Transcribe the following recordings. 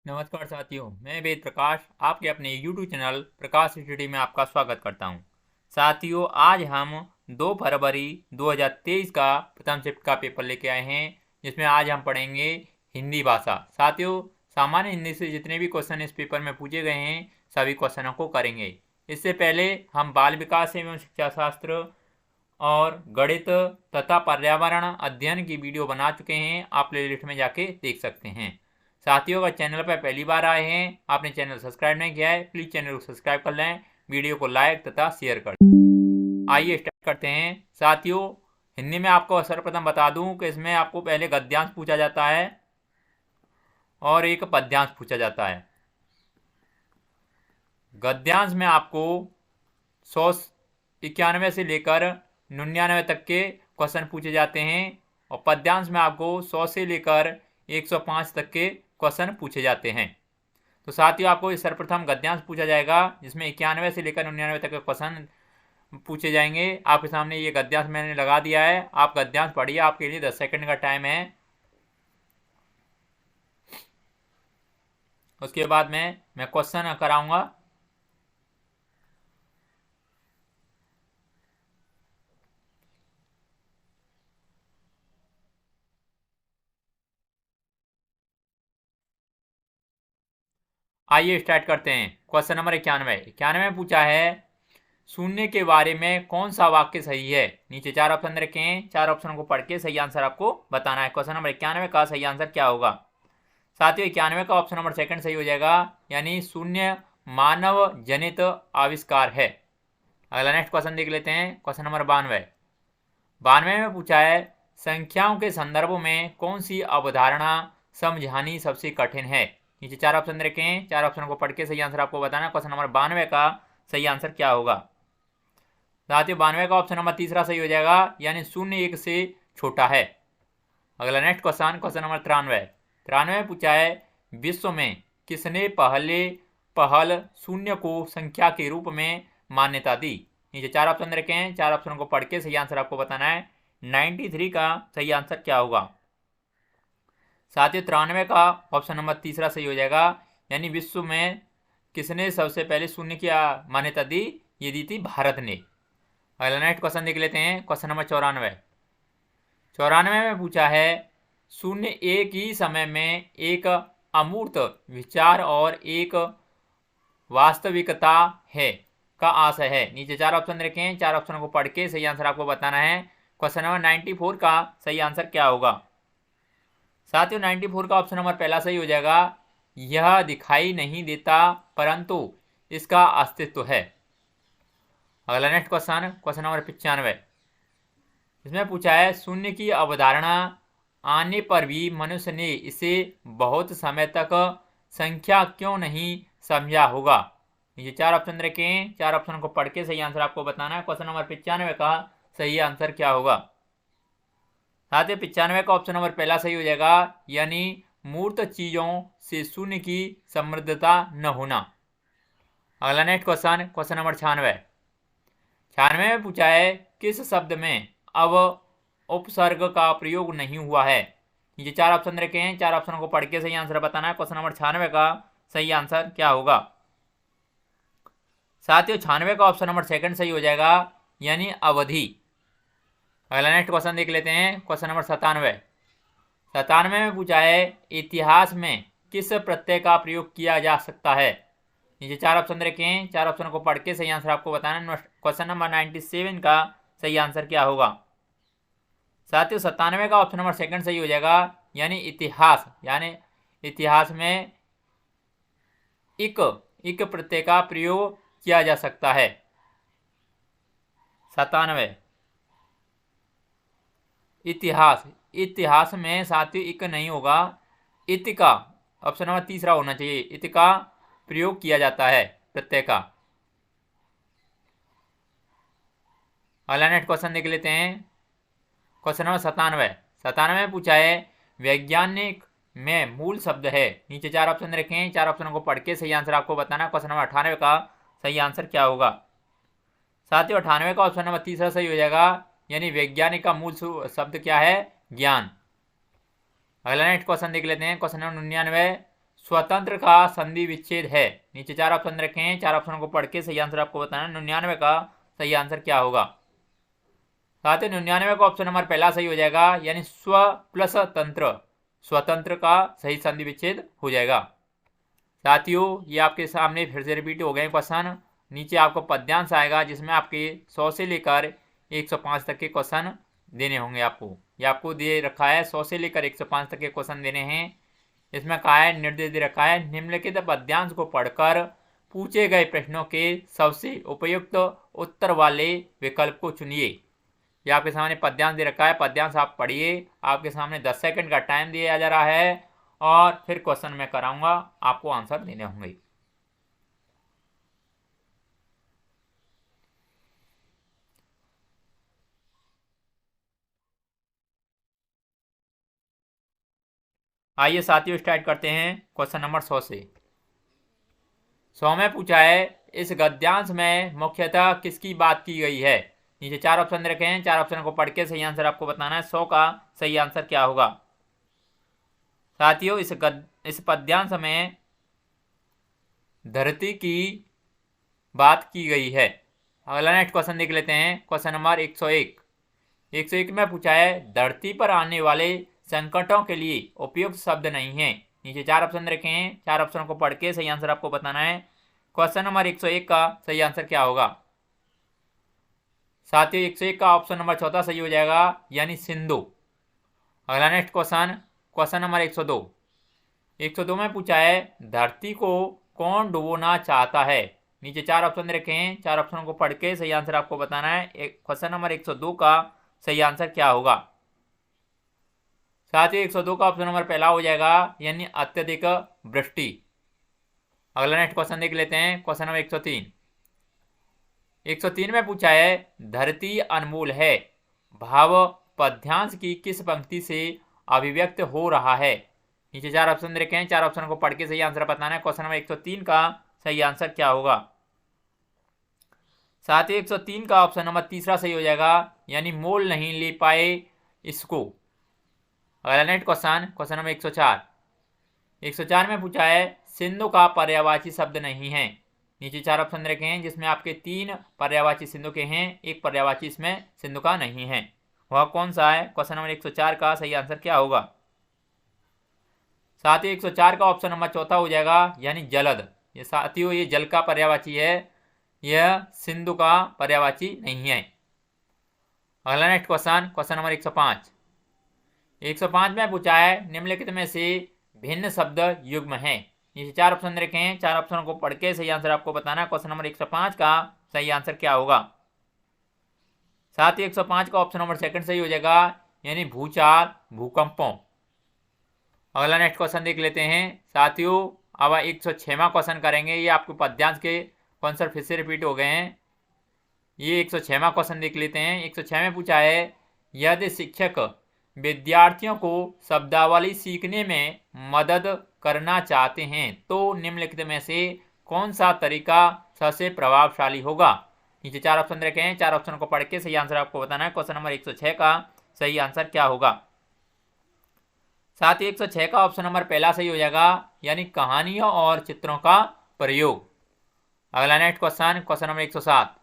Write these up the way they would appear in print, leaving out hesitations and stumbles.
नमस्कार साथियों, मैं वेद प्रकाश आपके अपने YouTube चैनल प्रकाश स्टडी में आपका स्वागत करता हूं। साथियों, आज हम 2 फरवरी 2023 का प्रथम शिफ्ट का पेपर लेके आए हैं, जिसमें आज हम पढ़ेंगे हिंदी भाषा। साथियों, सामान्य हिंदी से जितने भी क्वेश्चन इस पेपर में पूछे गए हैं सभी क्वेश्चनों को करेंगे। इससे पहले हम बाल विकास एवं शिक्षा शास्त्र और गणित तथा पर्यावरण अध्ययन की वीडियो बना चुके हैं, आप प्लेलिस्ट में जाके देख सकते हैं। साथियों, अगर चैनल पर पहली बार आए हैं, आपने चैनल सब्सक्राइब नहीं किया है, प्लीज़ चैनल को सब्सक्राइब कर लें, वीडियो को लाइक तथा शेयर कर दें। आइए स्टार्ट करते हैं। साथियों, हिंदी में आपको सर्वप्रथम बता दूं कि इसमें आपको पहले गद्यांश पूछा जाता है और एक पद्यांश पूछा जाता है। गद्यांश में आपको 191 से लेकर 99 तक के क्वेश्चन पूछे जाते हैं और पद्यांश में आपको 100 से लेकर 105 तक के क्वेश्चन पूछे जाते हैं। तो साथियों, आपको सर्वप्रथम गद्यांश पूछा जाएगा, जिसमें 91 से लेकर 99 तक के क्वेश्चन पूछे जाएंगे। आपके सामने ये गद्यांश मैंने लगा दिया है, आप गद्यांश पढ़िए, आपके लिए 10 सेकंड का टाइम है। उसके बाद मैं क्वेश्चन कराऊंगा। आइए स्टार्ट करते हैं। क्वेश्चन नंबर 91 में पूछा है, शून्य के बारे में कौन सा वाक्य सही है। नीचे 4 ऑप्शन रखे हैं, 4 ऑप्शन को पढ़ के सही आंसर आपको बताना है। क्वेश्चन नंबर 91 का सही आंसर क्या होगा। साथियों, 91 का ऑप्शन नंबर सेकंड सही हो जाएगा, यानी शून्य मानव जनित आविष्कार है। अगला नेक्स्ट क्वेश्चन देख लेते हैं। क्वेश्चन नंबर 92 में पूछा है, संख्याओं के संदर्भ में कौन सी अवधारणा समझानी सबसे कठिन है। नीचे 4 ऑप्शन रखे हैं, 4 ऑप्शन को पढ़ के सही आंसर आपको बताना है। क्वेश्चन नंबर 92 का सही आंसर क्या होगा। साथियों, 92 का ऑप्शन नंबर तीसरा सही हो जाएगा, यानी शून्य 1 से छोटा है। अगला नेक्स्ट क्वेश्चन नंबर 93 में पूछा है, विश्व में किसने पहल शून्य को संख्या के रूप में मान्यता दी। नीचे 4 ऑप्शन रखे हैं, 4 ऑप्शन को पढ़ के सही आंसर आपको बताना है। 93 का सही आंसर क्या होगा। साथियों, 93 का ऑप्शन नंबर तीसरा सही हो जाएगा, यानी विश्व में किसने सबसे पहले शून्य की मान्यता दी, ये दी थी भारत ने। अगला नेक्स्ट क्वेश्चन देख लेते हैं। क्वेश्चन नंबर 94 में पूछा है, शून्य एक ही समय में एक अमूर्त विचार और एक वास्तविकता है का आशय है। नीचे 4 ऑप्शन रखे हैं, 4 ऑप्शन को पढ़ के सही आंसर आपको बताना है। क्वेश्चन नंबर 94 का सही आंसर क्या होगा। साथियों, 94 का ऑप्शन नंबर पहला सही हो जाएगा, यह दिखाई नहीं देता परंतु इसका अस्तित्व है। अगला नेक्स्ट क्वेश्चन नंबर 95, इसमें पूछा है, शून्य की अवधारणा आने पर भी मनुष्य ने इसे बहुत समय तक संख्या क्यों नहीं समझा होगा। ये 4 ऑप्शन रखे हैं, 4 ऑप्शन को पढ़ के सही आंसर आपको बताना है। क्वेश्चन नंबर 95 का सही आंसर क्या होगा। साथ ही 95 का ऑप्शन नंबर पहला सही हो जाएगा, यानी मूर्त चीजों से शून्य की समृद्धता न होना। अगला नेक्स्ट क्वेश्चन नंबर 96 में पूछा है, किस शब्द में अब उपसर्ग का प्रयोग नहीं हुआ है। ये 4 ऑप्शन रखे हैं, 4 ऑप्शन को पढ़ के सही आंसर बताना है। क्वेश्चन नंबर 96 का सही आंसर क्या होगा। साथियों, 96 का ऑप्शन नंबर सेकंड सही हो जाएगा, यानी अवधि। अगला नेक्स्ट क्वेश्चन देख लेते हैं। क्वेश्चन नंबर 97 में पूछा है, इतिहास में किस प्रत्यय का प्रयोग किया जा सकता है। नीचे 4 ऑप्शन रखे हैं, 4 ऑप्शन को पढ़ के सही आंसर आपको बताना है। क्वेश्चन नंबर 97 का सही आंसर क्या होगा। साथियों, 97 का ऑप्शन नंबर सेकंड सही हो जाएगा, यानी इतिहास, यानी इतिहास में इक प्रत्यय का प्रयोग किया जा सकता है। 97 इतिहास में साथियों इक नहीं होगा, इत का ऑप्शन नंबर तीसरा होना चाहिए, इत का प्रयोग किया जाता है प्रत्यय का। अगला नेक्स्ट क्वेश्चन देख लेते हैं। क्वेश्चन नंबर 97 में पूछा है, वैज्ञानिक में मूल शब्द है। नीचे 4 ऑप्शन रखे हैं, 4 ऑप्शन को पढ़ के सही आंसर आपको बताना। क्वेश्चन नंबर 98 का सही आंसर क्या होगा। साथियों, 98 का ऑप्शन नंबर तीसरा सही हो जाएगा, यानी वैज्ञानिक का मूल शब्द क्या है, ज्ञान। अगला नेक्स्ट क्वेश्चन देख लेते हैं। क्वेश्चन नंबर 99, स्वतंत्र का संधि विच्छेद है। नीचे 4 ऑप्शन रखे हैं, 4 ऑप्शनों को पढ़ के सही आंसर आपको बताना। 99 का सही आंसर क्या होगा? साथ ही 99 का ऑप्शन नंबर पहला सही हो जाएगा, यानी स्व प्लस तंत्र, स्वतंत्र का सही संधि विच्छेद हो जाएगा। साथियों ये आपके सामने फिर से रिपीट हो गए क्वेश्चन। नीचे आपको पद्यांश आएगा जिसमें आपके 100 से लेकर 105 तक के क्वेश्चन देने होंगे आपको। ये आपको दे रखा है 100 से लेकर 105 तक के क्वेश्चन देने हैं। इसमें कहा है, निर्देश दे रखा है, निम्नलिखित पद्यांश को पढ़कर पूछे गए प्रश्नों के सबसे उपयुक्त उत्तर वाले विकल्प को चुनिए। ये आपके सामने पद्यांश दे रखा है, पद्यांश आप पढ़िए। आपके सामने 10 सेकंड का टाइम दिया जा रहा है और फिर क्वेश्चन मैं कराऊंगा, आपको आंसर देने होंगे। आइए साथियों स्टार्ट करते हैं क्वेश्चन नंबर 100 से। 100 में पूछा है, इस गद्यांश में मुख्यतः किसकी बात की गई है? नीचे 4 ऑप्शन रखे हैं, 4 ऑप्शन को पढ़ के सही आंसर आपको बताना है। 100 का सही आंसर क्या होगा? साथियों इस पद्यांश में धरती की बात की गई है। अगला नेक्स्ट क्वेश्चन देख लेते हैं, क्वेश्चन नंबर 101। 101 में पूछा है, धरती पर आने वाले संकटों के लिए उपयुक्त शब्द नहीं है। नीचे 4 ऑप्शन रखे हैं, 4 ऑप्शन को पढ़ के सही आंसर आपको बताना है। क्वेश्चन नंबर 101 का सही आंसर क्या होगा? साथियों 101 का ऑप्शन नंबर चौथा सही हो जाएगा, यानी सिंधु। अगला नेक्स्ट क्वेश्चन नंबर 102। 102 में पूछा है, धरती को कौन डुबोना चाहता है? नीचे 4 ऑप्शन रखे हैं, 4 ऑप्शनों को पढ़ के सही आंसर आपको बताना है। क्वेश्चन नंबर 102 का सही आंसर क्या होगा? साथियों 102 का ऑप्शन नंबर पहला हो जाएगा, यानी अत्यधिक वृष्टि। अगला नेक्स्ट क्वेश्चन देख लेते हैं, क्वेश्चन नंबर 103। 103 में पूछा है, धरती अनमोल है भाव पद्यांश की किस पंक्ति से अभिव्यक्त हो रहा है? नीचे 4 ऑप्शन रखे हैं, 4 ऑप्शन को पढ़ के सही आंसर बताना है। क्वेश्चन नंबर 103 का सही आंसर क्या होगा? साथ ही 103 का ऑप्शन नंबर तीसरा सही हो जाएगा, यानी मोल नहीं ले पाए इसको। अगला नेक्स्ट क्वेश्चन नंबर 104। 104 में पूछा है, सिंधु का पर्यायवाची शब्द नहीं है। नीचे 4 ऑप्शन रखे हैं जिसमें आपके 3 पर्यायवाची सिंधु के हैं, एक पर्यायवाची इसमें सिंधु का नहीं है। वह कौन सा है? क्वेश्चन नंबर 104 का सही आंसर क्या होगा? साथ ही 104 का ऑप्शन नंबर चौथा हो जाएगा, यानी जलद। ये साथियों ये जल का पर्यायवाची है, यह सिंधु का पर्यायवाची नहीं है। अगला नेक्स्ट क्वेश्चन नंबर 105। 105 में पूछा है, निम्नलिखित में से भिन्न शब्द युग्म है। नीचे 4 ऑप्शन रखे हैं, 4 ऑप्शन को पढ़ के सही आंसर आपको बताना। क्वेश्चन नंबर 105 का सही आंसर क्या होगा? साथ ही 105 का ऑप्शन नंबर सेकंड सही हो जाएगा, यानी भूचाल भूकंपों। अगला नेक्स्ट क्वेश्चन देख लेते हैं साथियों। अब 106वां क्वेश्चन करेंगे। ये आपके पद्यांश के कॉन्सेप्ट फिर से रिपीट हो गए हैं। ये 106वां क्वेश्चन देख लेते हैं। 106 में पूछा है, यदि शिक्षक विद्यार्थियों को शब्दावली सीखने में मदद करना चाहते हैं तो निम्नलिखित में से कौन सा तरीका सबसे प्रभावशाली होगा? नीचे 4 ऑप्शन रखे हैं, 4 ऑप्शन को पढ़ के सही आंसर आपको बताना है। क्वेश्चन नंबर 106 का सही आंसर क्या होगा? साथ ही 106 का ऑप्शन नंबर पहला सही हो जाएगा, यानी कहानियों और चित्रों का प्रयोग। अगला नेक्स्ट क्वेश्चन नंबर 107।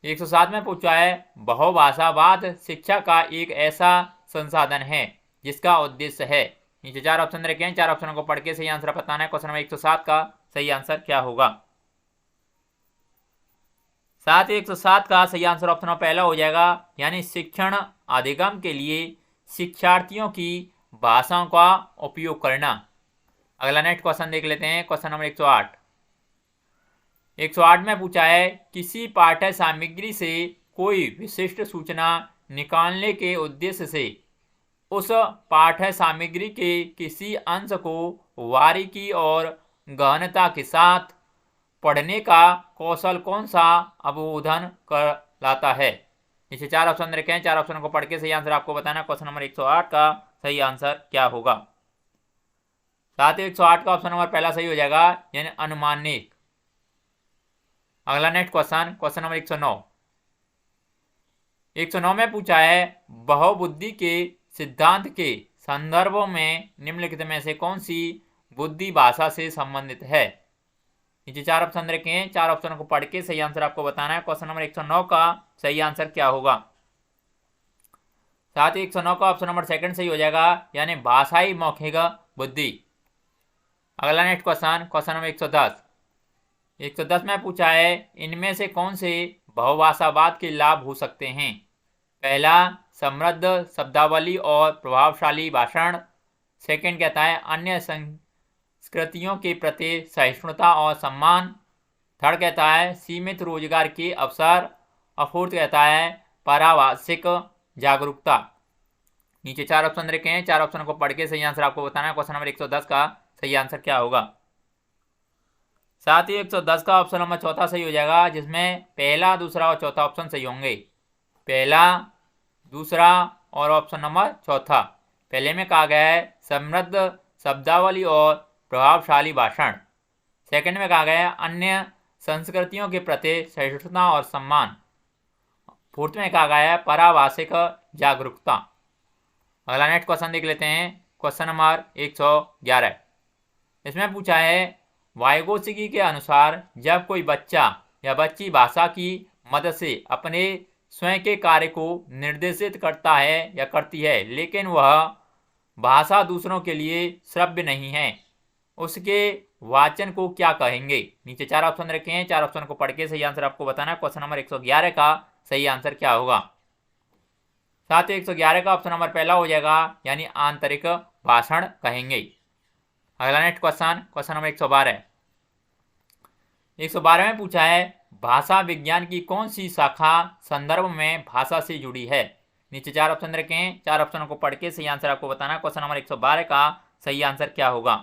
107 में पूछा है, बहुभाषावाद शिक्षा का एक ऐसा संसाधन है जिसका उद्देश्य है। नीचे 4 ऑप्शन रखे हैं, 4 ऑप्शनों को पढ़ के सही आंसर बताना है। क्वेश्चन नंबर 107 का सही आंसर क्या होगा? साथ ही 107 का सही आंसर ऑप्शन नंबर पहला हो जाएगा, यानी शिक्षण अधिगम के लिए शिक्षार्थियों की भाषाओं का उपयोग करना। अगला नेक्स्ट क्वेश्चन देख लेते हैं, क्वेश्चन नंबर 108। 108 में पूछा है, किसी पाठ्य सामग्री से कोई विशिष्ट सूचना निकालने के उद्देश्य से उस पाठ्य सामग्री के किसी अंश को बारीकी और गहनता के साथ पढ़ने का कौशल कौन सा अवबोधन कर लाता है? नीचे 4 ऑप्शन रखे हैं, 4 ऑप्शन को पढ़ के सही आंसर आपको बताना। क्वेश्चन नंबर 108 का सही आंसर क्या होगा? साथ ही 108 का ऑप्शन नंबर पहला सही हो जाएगा, यानी अनुमानिक। अगला नेक्स्ट क्वेश्चन नंबर 109। 109 में पूछा है, बहुबुद्धि के सिद्धांत के संदर्भों में निम्नलिखित में से कौन सी बुद्धि भाषा से संबंधित है। नीचे 4 ऑप्शन रखे हैं, 4 ऑप्शनों को पढ़ के सही आंसर आपको बताना है। क्वेश्चन नंबर 109 का सही आंसर क्या होगा? साथ ही 109 का ऑप्शन नंबर सेकंड सही हो जाएगा, यानी भाषाई मौखिक बुद्धि। अगला नेक्स्ट क्वेश्चन नंबर 110 में पूछा है, इनमें से कौन से बहुभाषावाद के लाभ हो सकते हैं? पहला, समृद्ध शब्दावली और प्रभावशाली भाषण। सेकंड कहता है अन्य संस्कृतियों के प्रति सहिष्णुता और सम्मान। थर्ड कहता है सीमित रोजगार के अवसर। और फोर्थ कहता है पारिभाषिक जागरूकता। नीचे 4 ऑप्शन रखे हैं, 4 ऑप्शन को पढ़ के सही आंसर आपको बताना है। क्वेश्चन नंबर 110 का सही आंसर क्या होगा? साथ ही 110 का ऑप्शन नंबर चौथा सही हो जाएगा, जिसमें पहला, दूसरा और चौथा ऑप्शन सही होंगे। पहला, दूसरा और ऑप्शन नंबर चौथा। पहले में कहा गया है समृद्ध शब्दावली और प्रभावशाली भाषण। सेकंड में कहा गया है अन्य संस्कृतियों के प्रति सहिष्णुता और सम्मान। फोर्थ में कहा गया है पारिभाषिक जागरूकता। अगला नेक्स्ट क्वेश्चन देख लेते हैं, क्वेश्चन नंबर 111। इसमें पूछा है वाइगोत्स्की के अनुसार जब कोई बच्चा या बच्ची भाषा की मदद से अपने स्वयं के कार्य को निर्देशित करता है या करती है, लेकिन वह भाषा दूसरों के लिए श्रव्य नहीं है, उसके वाचन को क्या कहेंगे? नीचे 4 ऑप्शन रखे हैं, 4 ऑप्शन को पढ़ के सही आंसर आपको बताना है। क्वेश्चन नंबर 111 का सही आंसर क्या होगा? साथ ही 111 का ऑप्शन नंबर पहला हो जाएगा, यानी आंतरिक भाषण कहेंगे। अगला नेक्स्ट क्वेश्चन नंबर 112 में पूछा है भाषा विज्ञान की कौन सी शाखा संदर्भ में भाषा से जुड़ी है? नीचे 4 ऑप्शन रखे हैं, 4 ऑप्शनों को पढ़ के सही आंसर आपको बताना है। क्वेश्चन नंबर 112 का सही आंसर क्या होगा?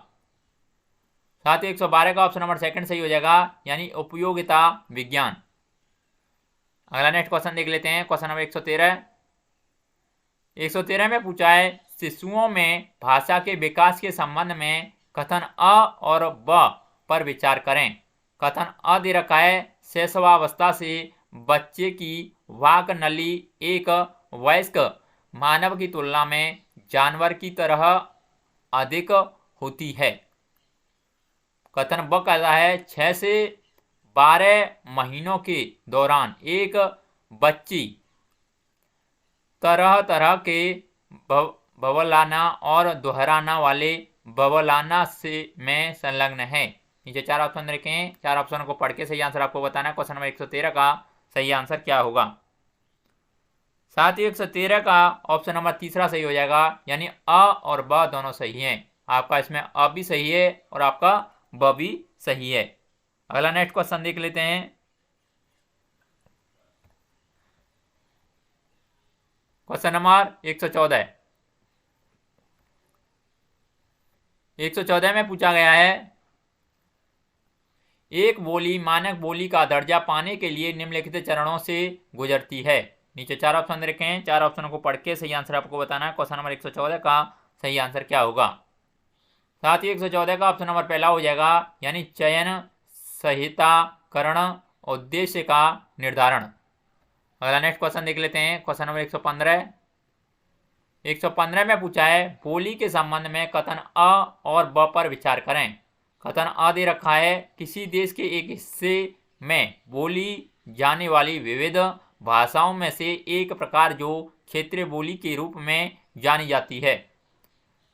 साथ ही 112 का ऑप्शन नंबर सेकंड सही हो जाएगा, यानी उपयोगिता विज्ञान। अगला नेक्स्ट क्वेश्चन देख लेते हैं, क्वेश्चन नंबर 113 में पूछा है शिशुओं में भाषा के विकास के संबंध में कथन अ और ब पर विचार करें। कथन अ दे रखा है शैशवावस्था से बच्चे की वाक नली एक वयस्क मानव की तुलना में जानवर की तरह अधिक होती है। कथन ब कहता है 6 से 12 महीनों के दौरान एक बच्ची तरह तरह के बवलाना और दोहराना वाले बवलाना से में संलग्न है। नीचे 4 ऑप्शन रखे हैं, 4 ऑप्शन को पढ़ के सही आंसर आपको बताना है। क्वेश्चन नंबर 113 का सही आंसर क्या होगा? साथ ही 113 का ऑप्शन नंबर तीसरा सही हो जाएगा, यानी अ और ब दोनों सही हैं। आपका इसमें अ भी सही है और आपका ब भी सही है। अगला नेक्स्ट क्वेश्चन देख लेते हैं, क्वेश्चन नंबर 114 में पूछा गया है एक बोली मानक बोली का दर्जा पाने के लिए निम्नलिखित चरणों से गुजरती है। नीचे 4 ऑप्शन रखे हैं, 4 ऑप्शनों को पढ़ के सही आंसर आपको बताना है। क्वेश्चन नंबर 114 का सही आंसर क्या होगा? साथ ही 114 का ऑप्शन नंबर पहला हो जाएगा, यानी चयन, संहिताकरण, उद्देश्य का निर्धारण। अगला नेक्स्ट क्वेश्चन देख लेते हैं, क्वेश्चन नंबर 115 में पूछा है बोली के संबंध में कथन अ और ब पर विचार करें। कथन अ दे रखा है किसी देश के एक हिस्से में बोली जाने वाली विविध भाषाओं में से एक प्रकार जो क्षेत्रीय बोली के रूप में जानी जाती है।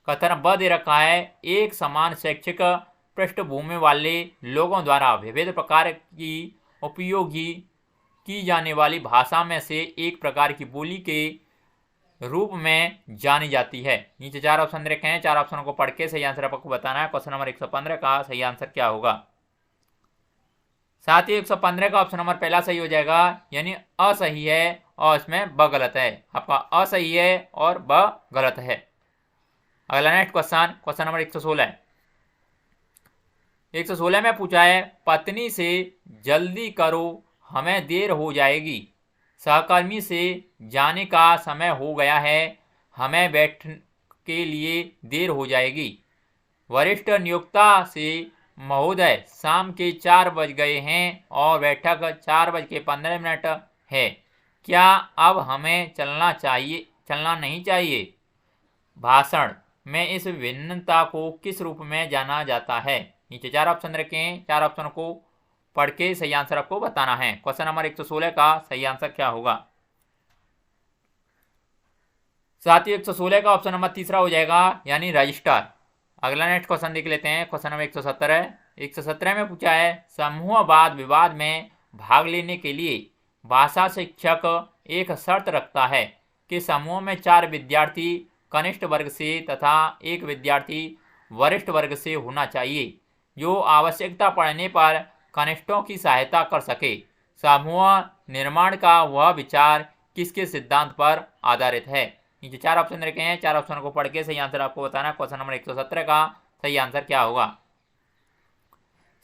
कथन ब दे रखा है एक समान शैक्षिक पृष्ठभूमि वाले लोगों द्वारा विविध प्रकार की उपयोगी की जाने वाली भाषा में से एक प्रकार की बोली के रूप में जानी जाती है। नीचे 4 ऑप्शन रखे हैं, 4 ऑप्शनों को पढ़ के सही आंसर आपको बताना है। क्वेश्चन नंबर 115 का सही आंसर क्या होगा? साथ ही 115 का ऑप्शन नंबर पहला सही हो जाएगा, यानी अ सही है और इसमें ब गलत है। आपका अ सही है और ब गलत है। अगला नेक्स्ट क्वेश्चन नंबर 116 में पूछा है पत्नी से जल्दी करो हमें देर हो जाएगी, सहकर्मी से जाने का समय हो गया है, हमें बैठ के लिए देर हो जाएगी, वरिष्ठ नियोक्ता से महोदय शाम के 4 बज गए हैं और बैठक 4:15 है, क्या अब हमें चलना नहीं चाहिए? भाषण में इस भिन्नता को किस रूप में जाना जाता है। नीचे 4 ऑप्शन रखें, 4 ऑप्शन को पढ़ के सही आंसर आपको बताना है। क्वेश्चन नंबर 116 का सही आंसर क्या होगा। साथियों 116 का ऑप्शन नंबर तीसरा हो जाएगा, यानी रजिस्टर। अगला नेक्स्ट क्वेश्चन देख लेते हैं। क्वेश्चन नंबर 117 है। 117 में पूछा है, समूह वाद विवाद में भाग लेने के लिए भाषा शिक्षक एक शर्त रखता है कि समूह में 4 विद्यार्थी कनिष्ठ वर्ग से तथा 1 विद्यार्थी वरिष्ठ वर्ग से होना चाहिए, जो आवश्यकता पड़ने पर कनिष्ठों की सहायता कर सके। समूह निर्माण का वह विचार किसके सिद्धांत पर आधारित है। नीचे 4 ऑप्शन रखे हैं, 4 ऑप्शन को पढ़ के सही आंसर आपको बताना। क्वेश्चन नंबर 117 का सही आंसर क्या होगा।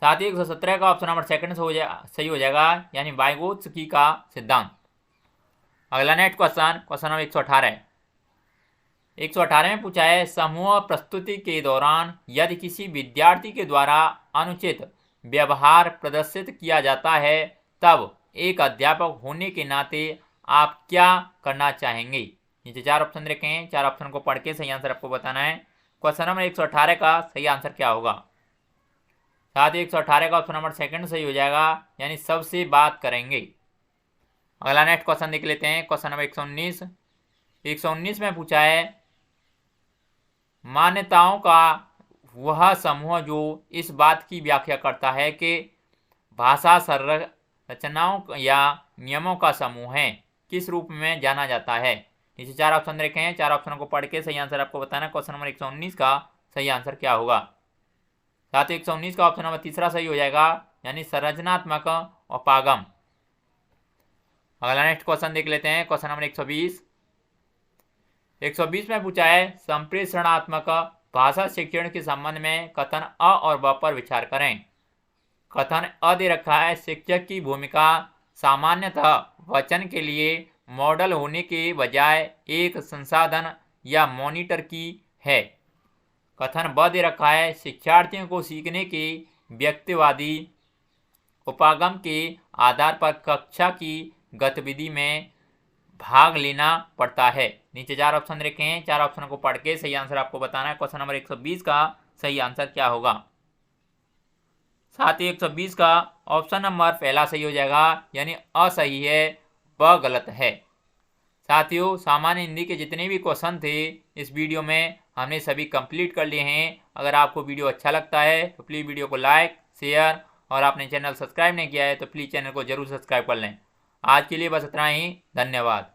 साथ ही 117 का ऑप्शन नंबर सेकंड सही हो जाएगा, यानी वाइगोत्स्की का सिद्धांत। अगला नेक्स्ट क्वेश्चन, क्वेश्चन नंबर 118 है। 118 में पूछा है, समूह प्रस्तुति के दौरान यदि किसी विद्यार्थी के द्वारा अनुचित व्यवहार प्रदर्शित किया जाता है, तब एक अध्यापक होने के नाते आप क्या करना चाहेंगे। नीचे 4 ऑप्शन रखें, 4 ऑप्शन को पढ़ के सही आंसर आपको बताना है। क्वेश्चन नंबर 118 का सही आंसर क्या होगा। साथ ही 118 का ऑप्शन नंबर सेकंड सही हो जाएगा, यानी सबसे बात करेंगे। अगला नेक्स्ट क्वेश्चन देख लेते हैं। Question number 119। 119 में पूछा है, मान्यताओं का वह समूह जो इस बात की व्याख्या करता है कि भाषा संरचनाओं या नियमों का समूह है, किस रूप में जाना जाता है। नीचे 4 ऑप्शन रखे हैं, 4 ऑप्शन को पढ़ के सही आंसर आपको बताना। क्वेश्चन नंबर 119 का सही आंसर क्या होगा। साथ ही 119 का ऑप्शन नंबर तीसरा सही हो जाएगा, यानी संरचनात्मक उपागम। अगला नेक्स्ट क्वेश्चन देख लेते हैं। Question number 120। 120 में पूछा है, संप्रेषणात्मक भाषा शिक्षण के संबंध में कथन अ और ब पर विचार करें। कथन अ दे रखा है, शिक्षक की भूमिका सामान्यतः वचन के लिए मॉडल होने के बजाय एक संसाधन या मॉनिटर की है। कथन ब दे रखा है, शिक्षार्थियों को सीखने के व्यक्तिवादी उपागम के आधार पर कक्षा की गतिविधि में भाग लेना पड़ता है। नीचे 4 ऑप्शन रखे हैं, 4 ऑप्शन को पढ़ के सही आंसर आपको बताना है। क्वेश्चन नंबर 120 का सही आंसर क्या होगा। साथ ही 120 का ऑप्शन नंबर पहला सही हो जाएगा, यानी असही है, ब गलत है। साथियों, सामान्य हिंदी के जितने भी क्वेश्चन थे इस वीडियो में हमने सभी कंप्लीट कर लिए हैं। अगर आपको वीडियो अच्छा लगता है तो प्लीज़ वीडियो को लाइक, शेयर और आपने चैनल सब्सक्राइब नहीं किया है तो प्लीज़ चैनल को जरूर सब्सक्राइब कर लें। आज के लिए बस इतना ही, धन्यवाद।